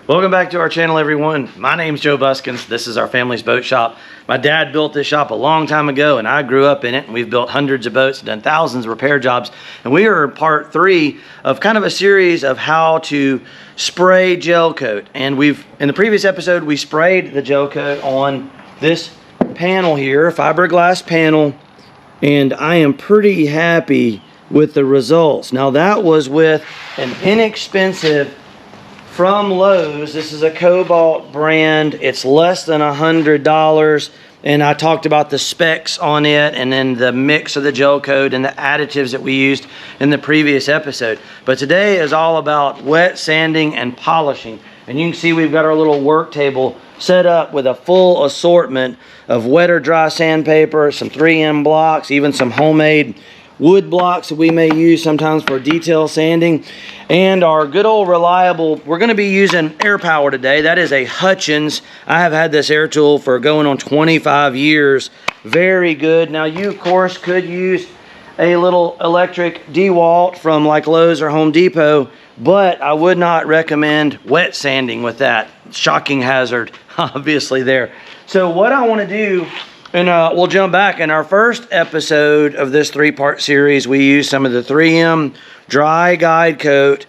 Welcome back to our channel, everyone. My name's Joe Buskins. This is our family's boat shop. My dad built this shop a long time ago and I grew up in it, and we've built hundreds of boats, done thousands of repair jobs, and we are in part 3 of kind of a series of how to spray gel coat. And in the previous episode, we sprayed the gel coat on this panel here, fiberglass panel, and I am pretty happy with the results. Now that was with an inexpensive from Lowe's. This is a Cobalt brand. It's less than $100, and I talked about the specs on it and then the mix of the gel coat and the additives that we used in the previous episode. But today is all about wet sanding and polishing. And you can see we've got our little work table set up with a full assortment of wet or dry sandpaper, some 3M blocks, even some homemade wood blocks that we may use sometimes for detail sanding, and our good old reliable, we're going to be using air power today. That is a Hutchins. I have had this air tool for going on 25 years. Very good. Now you of course could use a little electric DeWalt from like Lowe's or Home Depot, but I would not recommend wet sanding with that. Shocking hazard obviously there. So what I want to do, and we'll jump back. In our first episode of this 3-part series, we used some of the 3M dry guide coat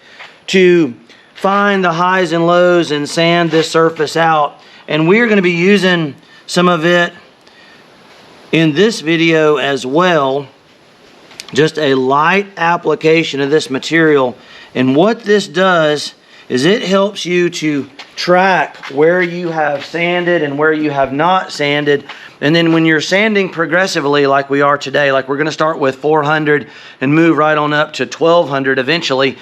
to find the highs and lows and sand this surface out. And we're going to be using some of it in this video as well. Just a light application of this material. And what this does is it helps you to track where you have sanded and where you have not sanded. And then when you're sanding progressively like we are today, like we're going to start with 400 and move right on up to 1200 eventually,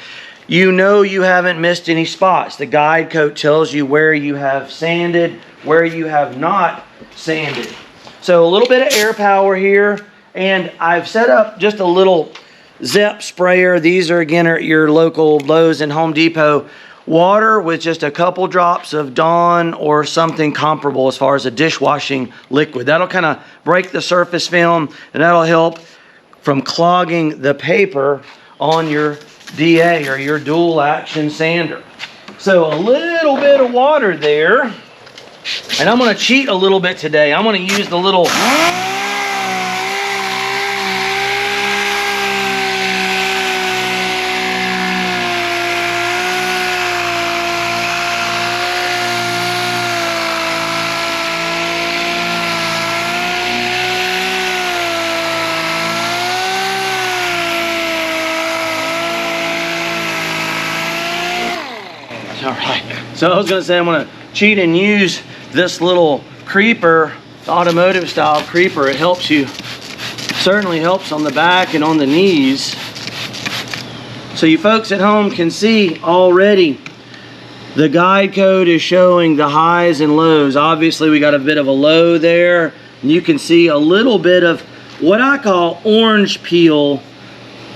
you know you haven't missed any spots. The guide coat tells you where you have sanded, where you have not sanded. So a little bit of air power here, and I've set up just a little Zep sprayer. These are again at your local Lowe's and Home Depot. Water with just a couple drops of Dawn or something comparable as far as a dishwashing liquid. That'll kind of break the surface film, and that'll help from clogging the paper on your DA or your dual action sander. So a little bit of water there, and I'm going to cheat a little bit today. I'm going to use the little So I was going to say I'm going to cheat and use this little creeper, automotive style creeper. It helps you, certainly helps on the back and on the knees. So you folks at home can see already the guide code is showing the highs and lows. Obviously we got a bit of a low there. You can see a little bit of what I call orange peel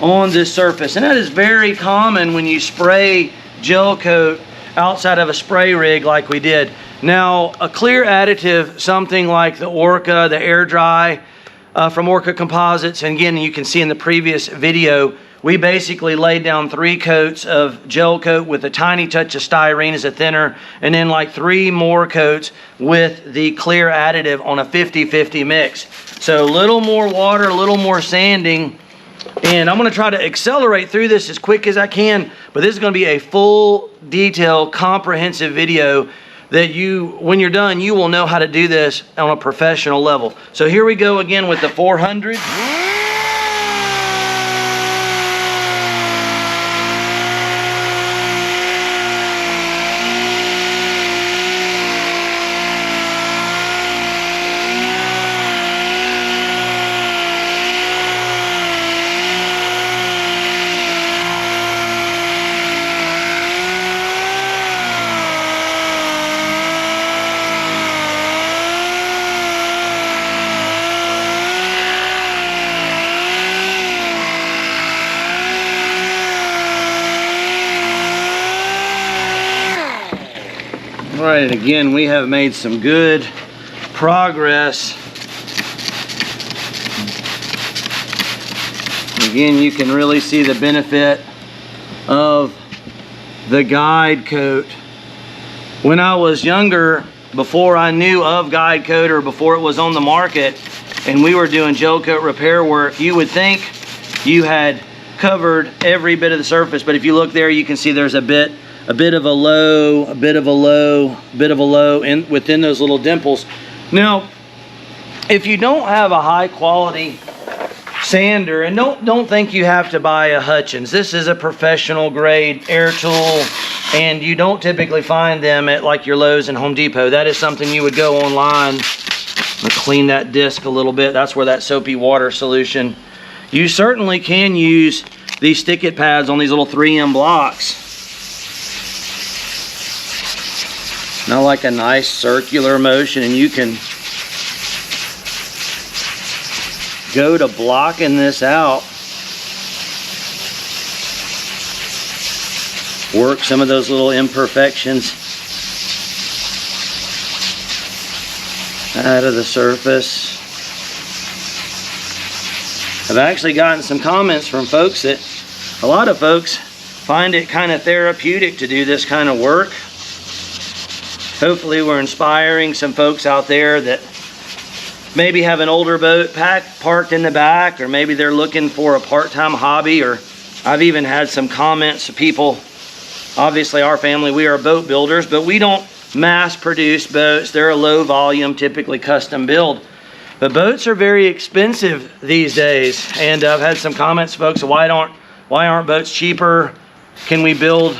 on this surface. And that is very common when you spray gel coat outside of a spray rig like we did. Now, a clear additive, something like the Orca, the air dry from Orca Composites, and again, you can see in the previous video, we basically laid down 3 coats of gel coat with a tiny touch of styrene as a thinner, and then like 3 more coats with the clear additive on a 50-50 mix. So a little more water, a little more sanding, and I'm going to try to accelerate through this as quick as I can, but this is going to be a full, detailed, comprehensive video that when you're done, you will know how to do this on a professional level. So here we go again with the 400. All right, again, we have made some good progress. Again, you can really see the benefit of the guide coat When I was younger, before I knew of Gelcoat or before it was on the market, and we were doing Gelcoat repair work, you would think you had covered every bit of the surface, but if you look there, you can see there's a bit of a low, a bit of a low, a bit of a low in within those little dimples. Now, if you don't have a high quality sander, and don't think you have to buy a Hutchins. This is a professional grade air tool, and you don't typically find them at like your Lowe's and Home Depot. That is something you would go online and clean that disc a little bit. That's where that soapy water solution. You certainly can use these stick-it pads on these little 3M blocks. Now, like a nice circular motion, and you can go to blocking this out. Work some of those little imperfections out of the surface. I've actually gotten some comments from folks that a lot of folks find it kind of therapeutic to do this kind of work. Hopefully we're inspiring some folks out there that maybe have an older boat parked in the back, or maybe they're looking for a part-time hobby. Or I've even had some comments of people, obviously our family, we are boat builders, but we don't mass produce boats. They're a low volume, typically custom build. But boats are very expensive these days, and I've had some comments, folks, why aren't boats cheaper? Can we build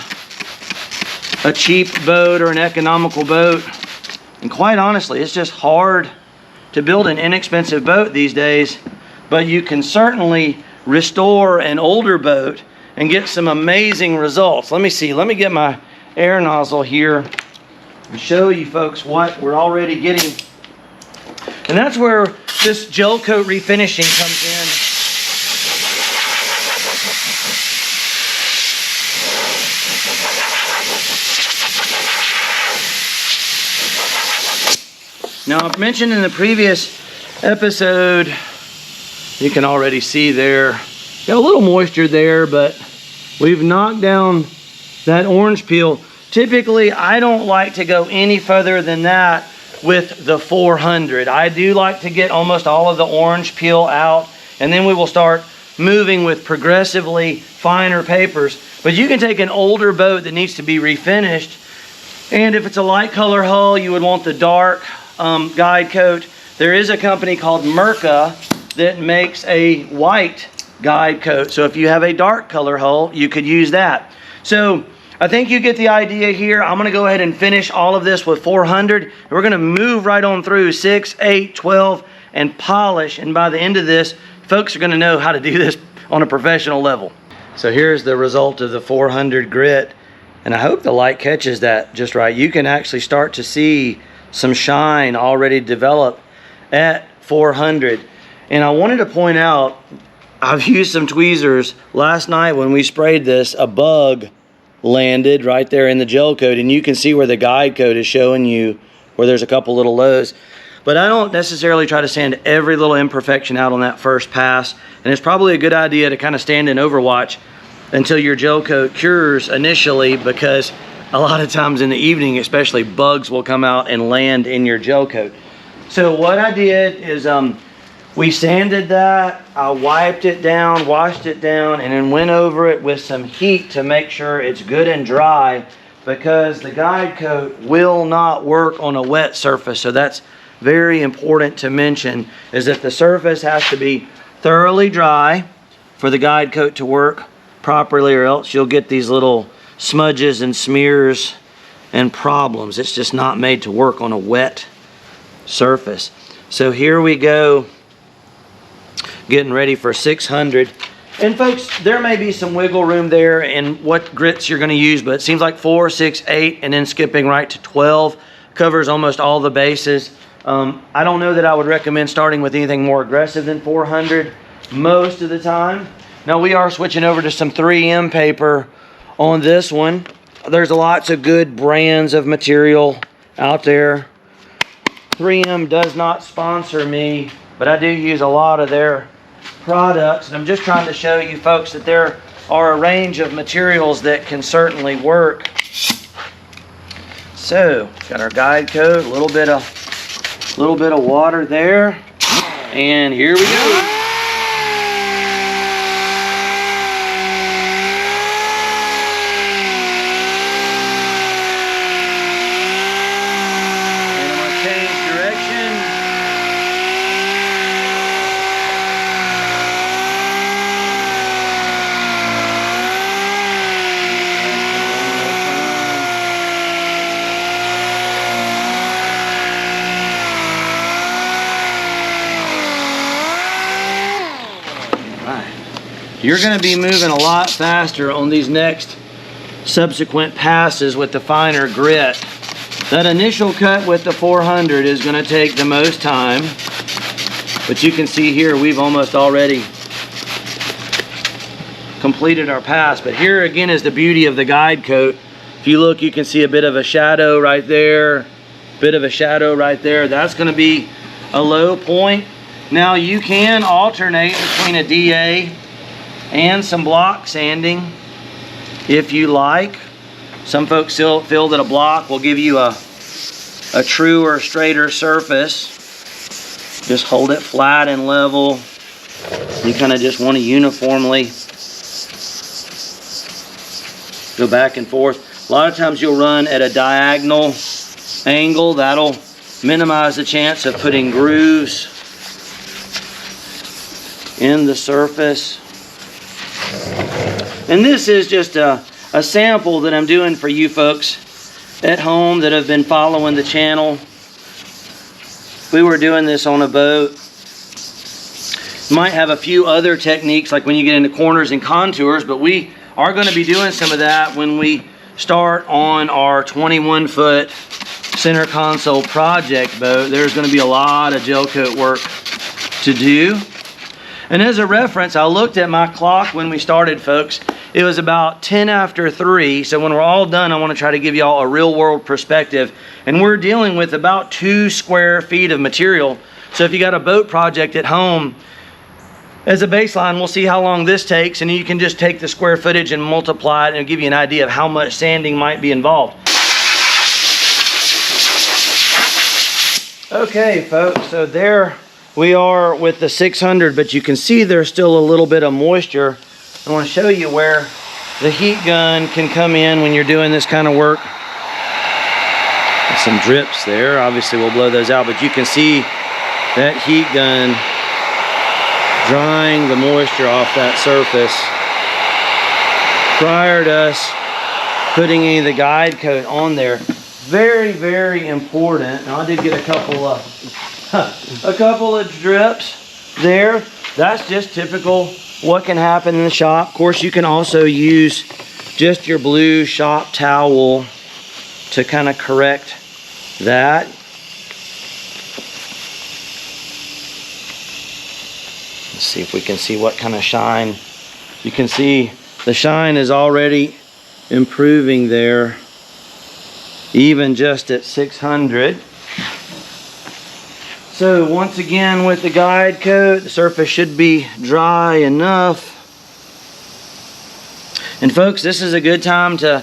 a cheap boat or an economical boat? And quite honestly, it's just hard to build an inexpensive boat these days, but you can certainly restore an older boat and get some amazing results. Let me see, let me get my air nozzle here and show you folks what we're already getting. And that's where this Gelcoat refinishing comes in. Now, I've mentioned in the previous episode, you can already see there, got a little moisture there, but we've knocked down that orange peel. Typically, I don't like to go any further than that with the 400. I do like to get almost all of the orange peel out, and then we will start moving with progressively finer papers. But you can take an older boat that needs to be refinished, and if it's a light color hull, you would want the dark Gelcoat. There is a company called Mirka that makes a white Gelcoat. So if you have a dark color hull, you could use that. So I think you get the idea here. I'm gonna go ahead and finish all of this with 400. We're gonna move right on through 6, 8, 12, and polish. And by the end of this, folks are gonna know how to do this on a professional level. So here's the result of the 400 grit. And I hope the light catches that just right. You can actually start to see some shine already develop at 400. And I wanted to point out, I've used some tweezers. Last night when we sprayed this, a bug landed right there in the Gelcoat, and you can see where the Gelcoat is showing you where there's a couple little lows. But I don't necessarily try to sand every little imperfection out on that first pass, and it's probably a good idea to kind of stand in overwatch until your Gelcoat cures initially, because a lot of times in the evening especially, bugs will come out and land in your Gelcoat. So what I did is we sanded that, I wiped it down, washed it down, and then went over it with some heat to make sure it's good and dry, because the Gelcoat will not work on a wet surface. So that's very important to mention, is that the surface has to be thoroughly dry for the Gelcoat to work properly, or else you'll get these little smudges and smears and problems. It's just not made to work on a wet surface. So here we go, getting ready for 600. And folks, there may be some wiggle room there in what grits you're going to use, but it seems like 4, 6, 8, and then skipping right to 12 covers almost all the bases. I don't know that I would recommend starting with anything more aggressive than 400 most of the time. Now we are switching over to some 3M paper on this one. There's lots of good brands of material out there. 3M does not sponsor me, but I do use a lot of their products, and I'm just trying to show you folks that there are a range of materials that can certainly work. So got our guide coat, a little bit of water there, and here we go. You're going to be moving a lot faster on these next subsequent passes with the finer grit. That initial cut with the 400 is going to take the most time, but you can see here we've almost already completed our pass. But here again is the beauty of the guide coat. If you look, you can see a bit of a shadow right there, bit of a shadow right there. That's going to be a low point. Now you can alternate between a DA and some block sanding if you like. Some folks still feel that a block will give you a truer, straighter surface. Just hold it flat and level. You kind of just want to uniformly go back and forth. A lot of times you'll run at a diagonal angle. That'll minimize the chance of putting grooves in the surface. And this is just a sample that I'm doing for you folks at home that have been following the channel. We were doing this on a boat. Might have a few other techniques like when you get into corners and contours, but we are going to be doing some of that when we start on our 21-foot center console project boat. There's going to be a lot of gel coat work to do. And as a reference, I looked at my clock when we started, folks. It was about 10 after 3. So when we're all done, I want to try to give y'all a real world perspective. And we're dealing with about 2 square feet of material. So if you got a boat project at home, as a baseline, we'll see how long this takes. And you can just take the square footage and multiply it, and it'll give you an idea of how much sanding might be involved. Okay, folks, so there we are with the 600, but you can see there's still a little bit of moisture. I want to show you where the heat gun can come in when you're doing this kind of work. There's some drips there. Obviously, we'll blow those out, but you can see that heat gun drying the moisture off that surface prior to us putting any of the guide coat on there. Very, very important. Now, I did get a couple of drips there. That's just typical what can happen in the shop. Of course, you can also use just your blue shop towel to kind of correct that. Let's see if we can see what kind of shine. You can see the shine is already improving there, even just at 600. So once again with the guide coat, the surface should be dry enough. And folks, this is a good time to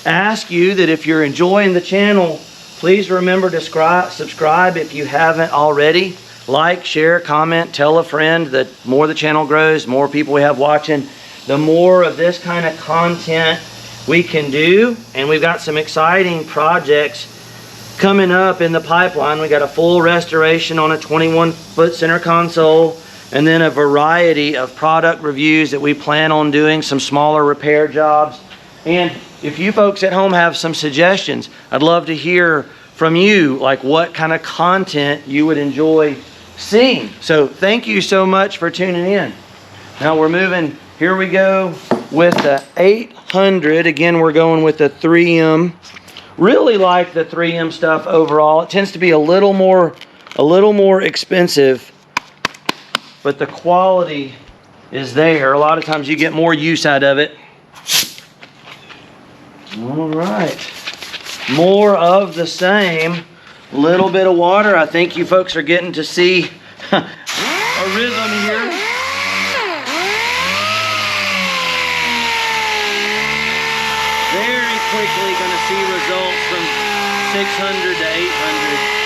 ask you that if you're enjoying the channel, please remember to subscribe if you haven't already. Like, share, comment, tell a friend. The more the channel grows, more people we have watching, the more of this kind of content we can do. And we've got some exciting projects coming up in the pipeline. We got a full restoration on a 21-foot center console, and then a variety of product reviews that we plan on doing, some smaller repair jobs. And if you folks at home have some suggestions, I'd love to hear from you, like what kind of content you would enjoy seeing. So thank you so much for tuning in. Now we're moving, here we go with the 800. Again, we're going with the 3M. Really like the 3M stuff overall. It tends to be a little more expensive, but the quality is there. A lot of times you get more use out of it. All right, more of the same. Little bit of water. I think you folks are getting to see a rhythm here. Very quickly going to see results from 600 to 800.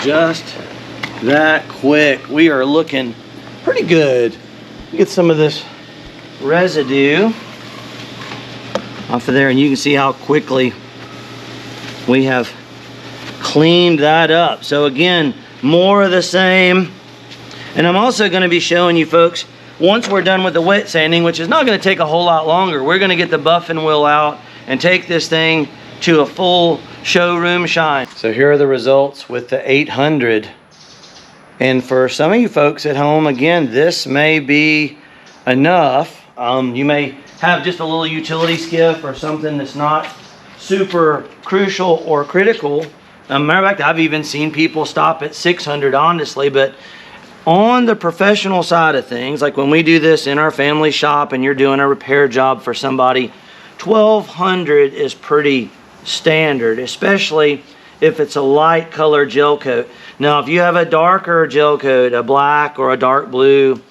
Just that quick. We are looking pretty good. Get some of this residue off of there, and you can see how quickly we have cleaned that up. So again, more of the same. And I'm also going to be showing you folks, once we're done with the wet sanding, which is not going to take a whole lot longer, we're going to get the buffing wheel out and take this thing to a full showroom shine. So here are the results with the 800. And for some of you folks at home, again, this may be enough. You may have just a little utility skiff or something that's not super crucial or critical. Matter of fact, I've even seen people stop at 600, honestly. But on the professional side of things, like when we do this in our family shop and you're doing a repair job for somebody, 1200 is pretty standard, especially if it's a light color gel coat. Now, if you have a darker gel coat, a black or a dark blue,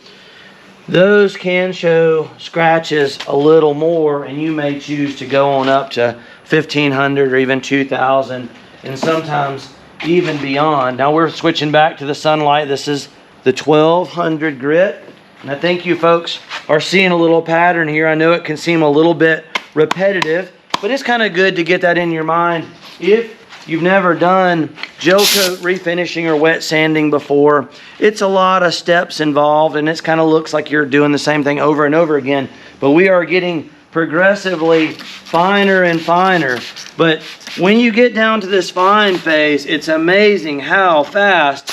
those can show scratches a little more, and you may choose to go on up to 1500 or even 2000, and sometimes even beyond. Now we're switching back to the sunlight. This is the 1200 grit, and I think you folks are seeing a little pattern here. I know it can seem a little bit repetitive, but it's kind of good to get that in your mind. If you've never done gel coat refinishing or wet sanding before, it's a lot of steps involved, and it kind of looks like you're doing the same thing over and over again. But we are getting progressively finer and finer. But when you get down to this fine phase, it's amazing how fast the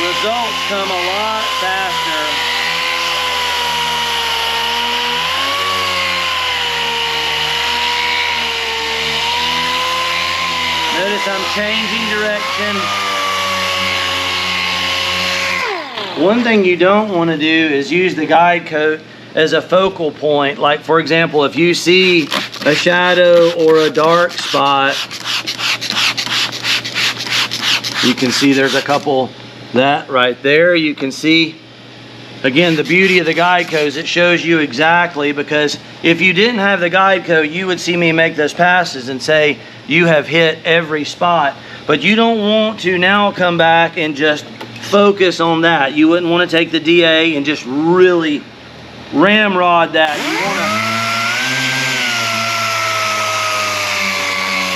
results come a lot faster. Notice I'm changing direction. One thing you don't want to do is use the guide coat as a focal point. Like, for example, if you see a shadow or a dark spot, you can see there's a couple, that right there, you can see. Again, the beauty of the guide coat is it shows you exactly, because if you didn't have the guide coat, you would see me make those passes and say you have hit every spot. But you don't want to now come back and just focus on that. You wouldn't want to take the DA and just really ramrod that. You want to,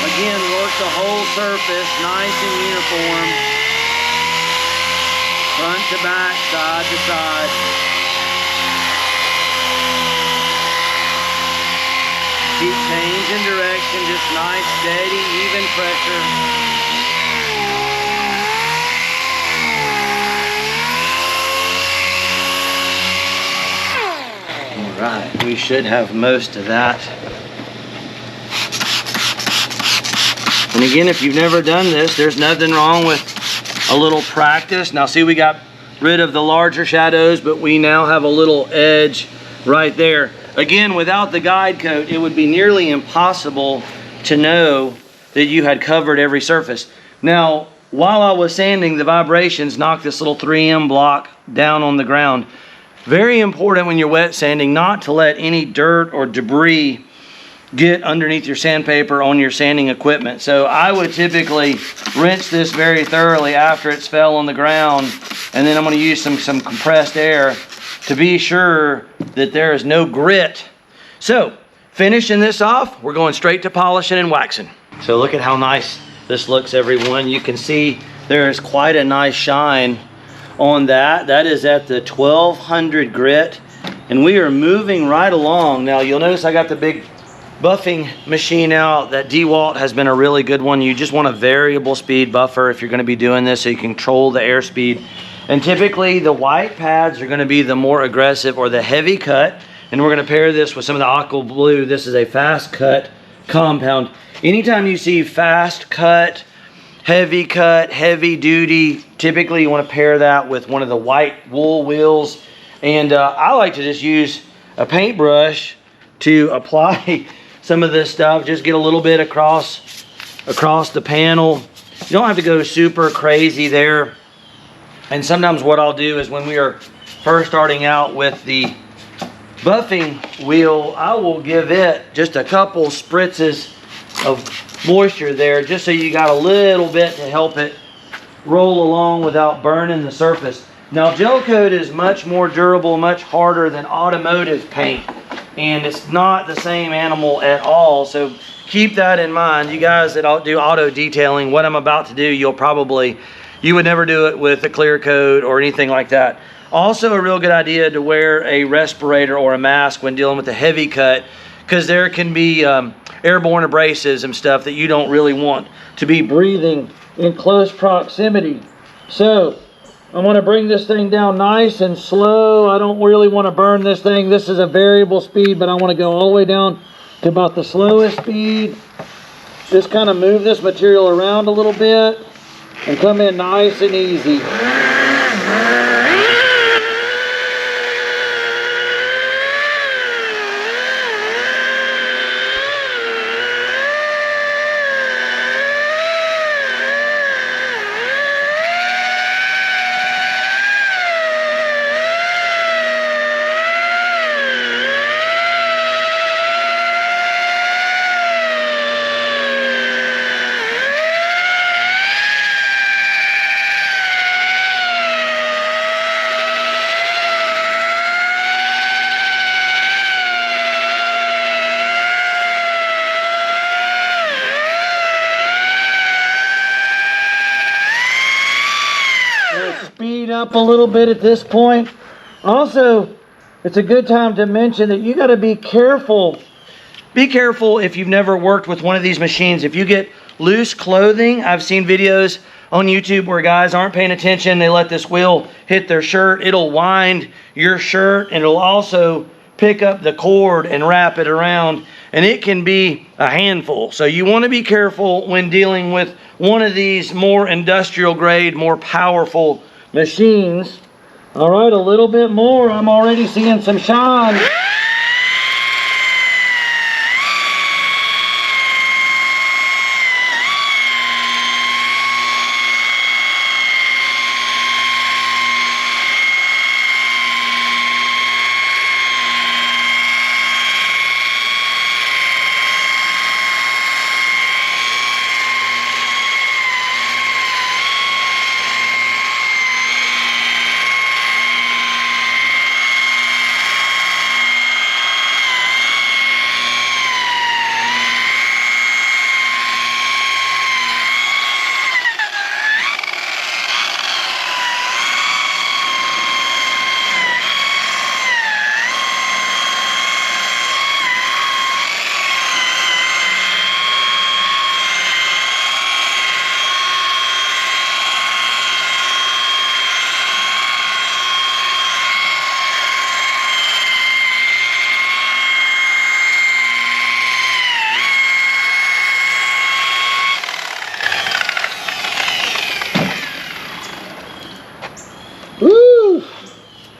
again, work the whole surface nice and uniform. Front to back, side to side. Keep changing direction, just nice, steady, even pressure. All right, we should have most of that. And again, if you've never done this, there's nothing wrong with a little practice. Now see, we got rid of the larger shadows, but we now have a little edge right there. Again, without the guide coat, it would be nearly impossible to know that you had covered every surface. Now, while I was sanding, the vibrations knocked this little 3M block down on the ground. Very important when you're wet sanding not to let any dirt or debris get underneath your sandpaper on your sanding equipment. So I would typically rinse this very thoroughly after it's fell on the ground, and then I'm going to use some compressed air to be sure that there is no grit. So finishing this off, we're going straight to polishing and waxing. So look at how nice this looks, everyone. You can see there is quite a nice shine on that. That is at the 1200 grit, and we are moving right along. Now you'll notice I got the big buffing machine out. That DeWalt has been a really good one. You just want a variable speed buffer if you're going to be doing this, so you can control the airspeed. And typically the white pads are going to be the more aggressive or the heavy cut, and we're going to pair this with some of the aqua blue. This is a fast cut compound. Anytime you see fast cut, heavy duty, typically you want to pair that with one of the white wool wheels. And I like to just use a paintbrush to apply some of this stuff. Just get a little bit across the panel. You don't have to go super crazy there. And sometimes what I'll do is when we are first starting out with the buffing wheel, I will give it just a couple spritzes of moisture there, just so you got a little bit to help it roll along without burning the surface. Now, Gelcoat is much more durable, much harder than automotive paint, and it's not the same animal at all. So keep that in mind. You guys that do auto detailing, what I'm about to do, you would never do it with a clear coat or anything like that. Also, a real good idea to wear a respirator or a mask when dealing with a heavy cut, because there can be airborne abrasives and stuff that you don't really want to be breathing in close proximity. So I want to bring this thing down nice and slow. I don't really want to burn this thing. This is a variable speed, but I want to go all the way down to about the slowest speed. Just kind of move this material around a little bit and come in nice and easy. Speed up a little bit at this point. Also, it's a good time to mention that you got to be careful. Be careful if you've never worked with one of these machines. If you get loose clothing, I've seen videos on YouTube where guys aren't paying attention. They let this wheel hit their shirt. It'll wind your shirt, and it'll also pick up the cord and wrap it around, and it can be a handful. So you want to be careful when dealing with one of these more industrial grade, more powerful machines. All right, a little bit more. I'm already seeing some shine.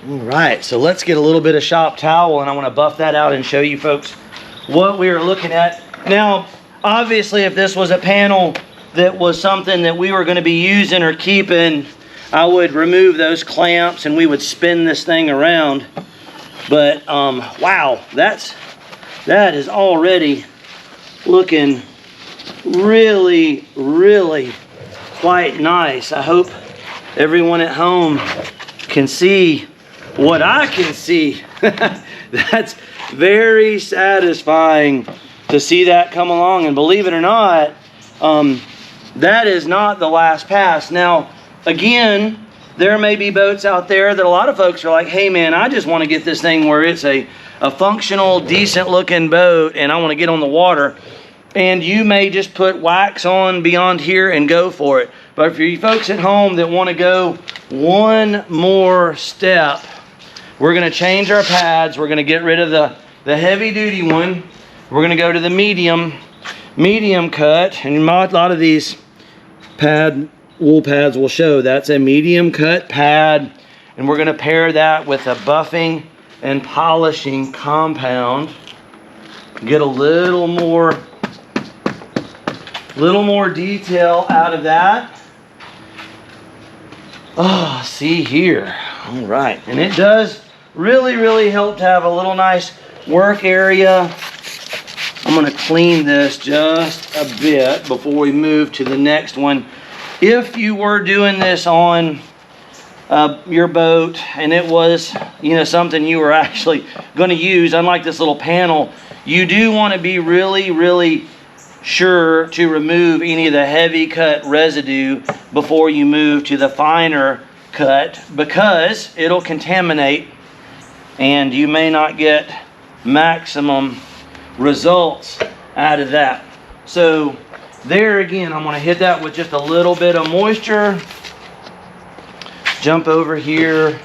Alright, so let's get a little bit of shop towel, and I want to buff that out and show you folks what we are looking at. Now, obviously, if this was a panel that was something that we were going to be using or keeping, I would remove those clamps and we would spin this thing around. But wow, that is already looking really quite nice. I hope everyone at home can see what I can see. That's very satisfying to see that come along. And believe it or not, that is not the last pass. Now, again, there may be boats out there that a lot of folks are like, hey man, I just want to get this thing where it's a functional, decent looking boat and I want to get on the water. And you may just put wax on beyond here and go for it. But for you folks at home that want to go one more step, we're going to change our pads. We're going to get rid of the heavy duty one. We're going to go to the medium cut. And a lot of these wool pads will show that's a medium cut pad. And we're going to pair that with a buffing and polishing compound. Get a little more detail out of that. Oh, see here. All right, and it does really help to have a little nice work area. I'm gonna clean this just a bit before we move to the next one. If you were doing this on your boat and it was, you know, something you were actually going to use, unlike this little panel, you do want to be really sure to remove any of the heavy cut residue before you move to the finer cut, because it'll contaminate and you may not get maximum results out of that. So there again, I'm going to hit that with just a little bit of moisture. Jump over here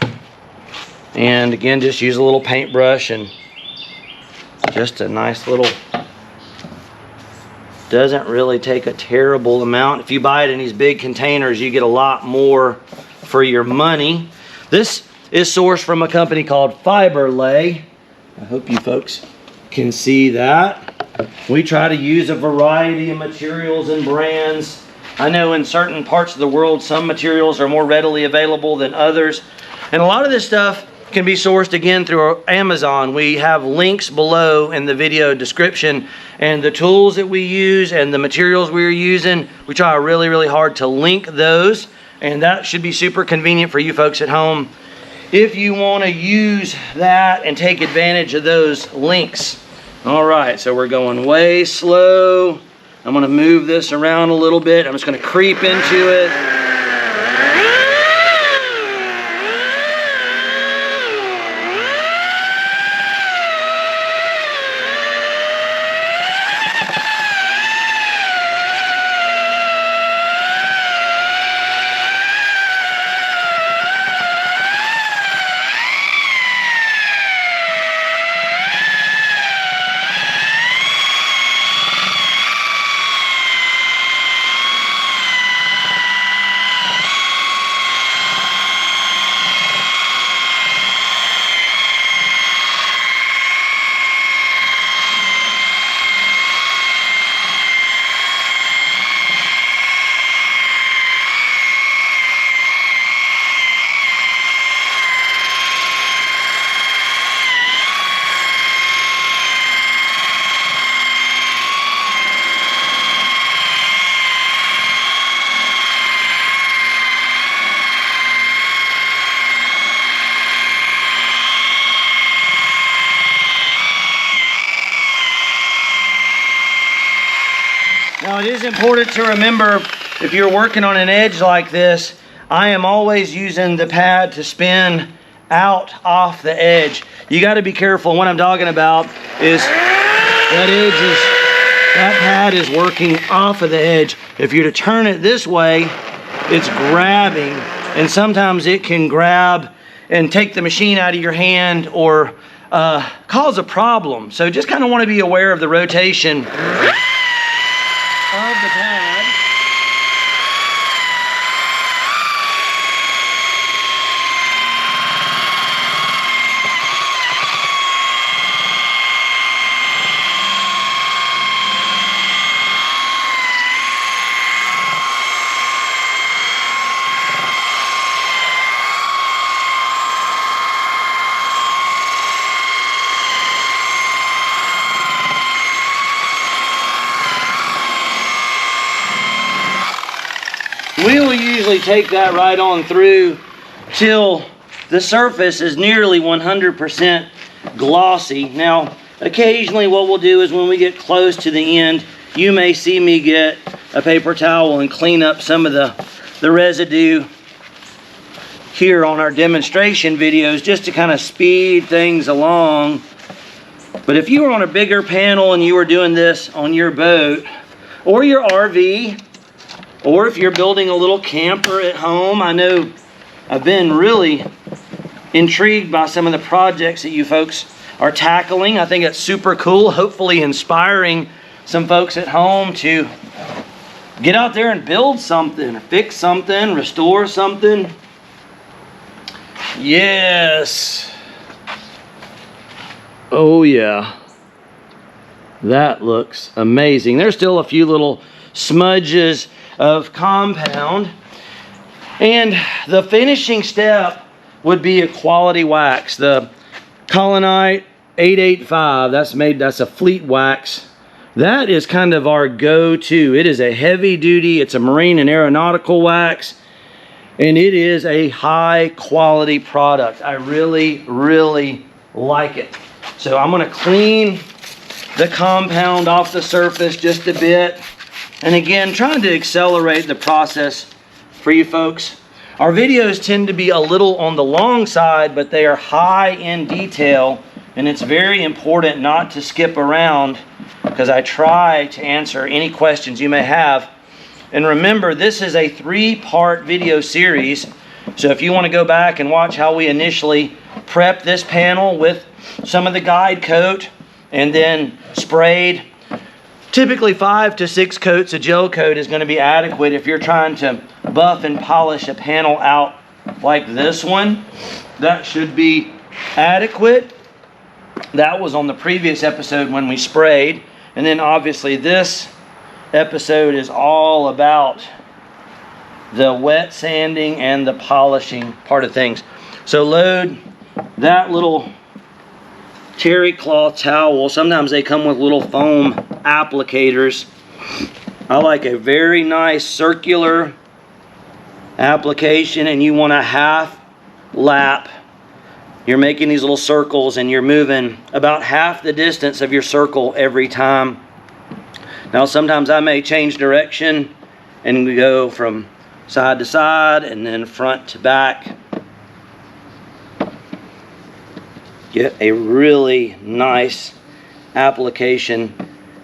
and again just use a little paintbrush and just a nice little, doesn't really take a terrible amount. If you buy it in these big containers, you get a lot more for your money. This is sourced from a company called Fiberglass. I hope you folks can see that. We try to use a variety of materials and brands. I know in certain parts of the world, some materials are more readily available than others. And a lot of this stuff can be sourced again through Amazon. We have links below in the video description, and the tools that we use and the materials we're using, we try really hard to link those, and that should be super convenient for you folks at home if you want to use that and take advantage of those links. All right, so we're going way slow. I'm going to move this around a little bit. I'm just going to creep into it. Now it is important to remember, if you're working on an edge like this, I am always using the pad to spin out off the edge. You got to be careful. What I'm talking about is that pad is working off of the edge. If you're to turn it this way, it's grabbing, and sometimes it can grab and take the machine out of your hand or cause a problem. So just kind of want to be aware of the rotation of the pad. We will usually take that right on through till the surface is nearly 100% glossy. Now, occasionally what we'll do is when we get close to the end, you may see me get a paper towel and clean up some of the residue here on our demonstration videos, just to kind of speed things along. But if you were on a bigger panel and you were doing this on your boat or your RV, or if you're building a little camper at home, I know I've been really intrigued by some of the projects that you folks are tackling. I think it's super cool, hopefully inspiring some folks at home to get out there and build something, fix something, restore something. Yes. Oh yeah. That looks amazing. There's still a few little smudges of compound. And the finishing step would be a quality wax. The Colonite 885, that's a fleet wax. That is kind of our go-to. It is a heavy duty, it's a marine and aeronautical wax, and it is a high quality product. I really, really like it. So I'm gonna clean the compound off the surface just a bit. And again, trying to accelerate the process for you folks. Our videos tend to be a little on the long side, but they are high in detail, and it's very important not to skip around because I try to answer any questions you may have. And remember, this is a 3-part video series. So if you want to go back and watch how we initially prepped this panel with some of the guide coat and then sprayed, typically 5 to 6 coats of gel coat is going to be adequate if you're trying to buff and polish a panel out like this one. That should be adequate. That was on the previous episode when we sprayed. And then obviously this episode is all about the wet sanding and the polishing part of things. So load that little terry cloth towel. Sometimes they come with little foam applicators. I like a very nice circular application, and you want a half lap. You're making these little circles and you're moving about half the distance of your circle every time. Now sometimes I may change direction and we go from side to side and then front to back. Get a really nice application,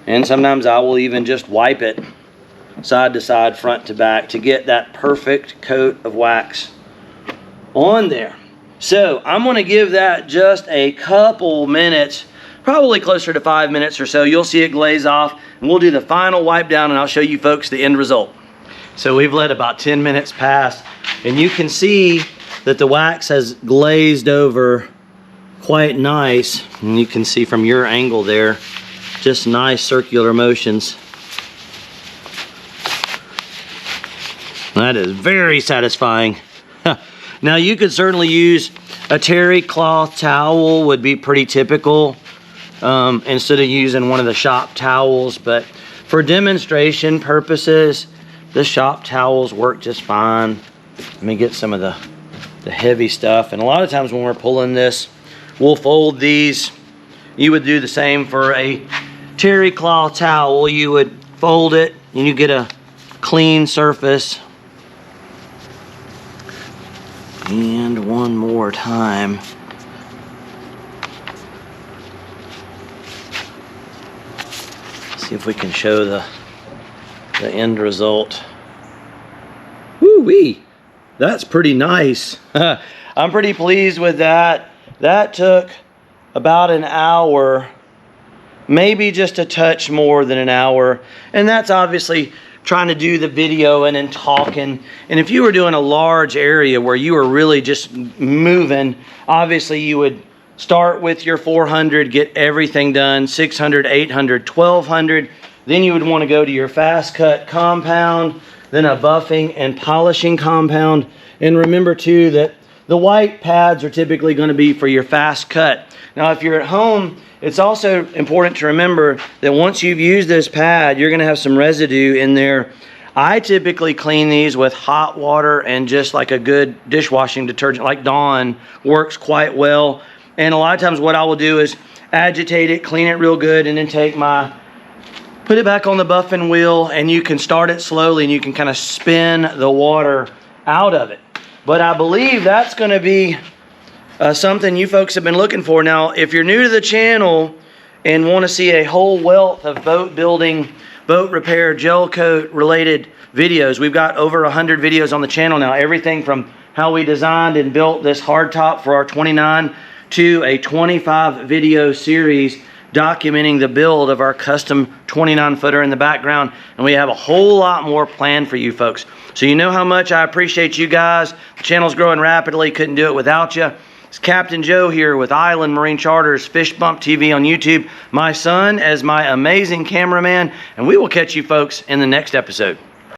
and sometimes I will even just wipe it side to side, front to back, to get that perfect coat of wax on there. So I'm going to give that just a couple minutes, probably closer to 5 minutes or so. You'll see it glaze off, and we'll do the final wipe down, and I'll show you folks the end result. So we've let about 10 minutes pass, and you can see that the wax has glazed over quite nice, and you can see from your angle there, just nice circular motions. That is very satisfying. Now you could certainly use a terry cloth towel, would be pretty typical, instead of using one of the shop towels, but for demonstration purposes, the shop towels work just fine. Let me get some of the heavy stuff, and a lot of times when we're pulling this, we'll fold these. You would do the same for a terry cloth towel. You would fold it and you get a clean surface. And one more time. See if we can show the end result. Woo-wee! That's pretty nice. I'm pretty pleased with that. That took about an hour, maybe just a touch more than an hour. And that's obviously trying to do the video and then talking. And if you were doing a large area where you were really just moving, obviously you would start with your 400, get everything done, 600, 800, 1200. Then you would want to go to your fast cut compound, then a buffing and polishing compound. And remember too that the white pads are typically going to be for your fast cut. Now if you're at home, it's also important to remember that once you've used this pad, you're going to have some residue in there. I typically clean these with hot water and just like a good dishwashing detergent like Dawn works quite well. And a lot of times what I will do is agitate it, clean it real good, and then put it back on the buffing wheel, and you can start it slowly and you can kind of spin the water out of it. But I believe that's going to be something you folks have been looking for. Now, if you're new to the channel and want to see a whole wealth of boat building, boat repair, gel coat related videos, we've got over 100 videos on the channel now. Everything from how we designed and built this hardtop for our 29 to a 25 video series documenting the build of our custom 29 footer in the background. And we have a whole lot more planned for you folks. So you know how much I appreciate you guys. The channel's growing rapidly. Couldn't do it without you. It's Captain Joe here with Island Marine Charters Fish Bump TV on YouTube. My son as my amazing cameraman, and we will catch you folks in the next episode.